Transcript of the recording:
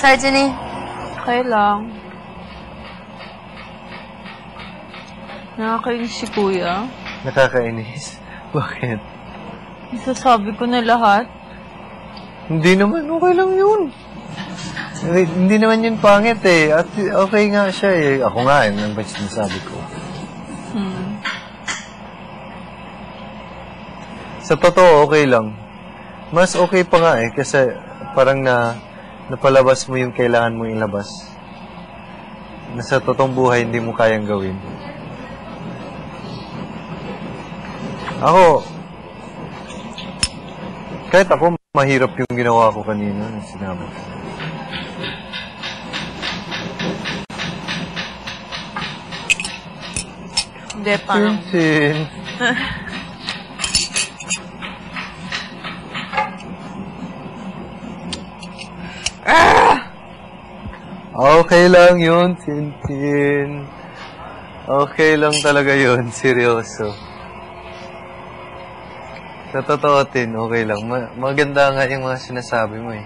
Sorry, Jenny. Okay lang. Nakakainis si Kuya. Nakakainis? Bakit? Isasabi ko na lahat. Hindi naman, okay lang yun. Hindi naman yun pangit eh. At okay nga siya eh. Ako nga, yun ang sinasabi ko. Sa totoo, okay lang. Mas okay pa nga eh. Kasi parang napalabas mo yung kailangan mo ilabas. Na sa totoong buhay, hindi mo kayang gawin. Ako, kahit ako, mahirap yung ginawa ko kanina. Sinabi ko. Hindi, parang... Chin. Okay lang yun, Tintin. Okay lang talaga yun, seryoso. Sa totoo, Tin, okay lang. Maganda nga yung mga sinasabi mo eh.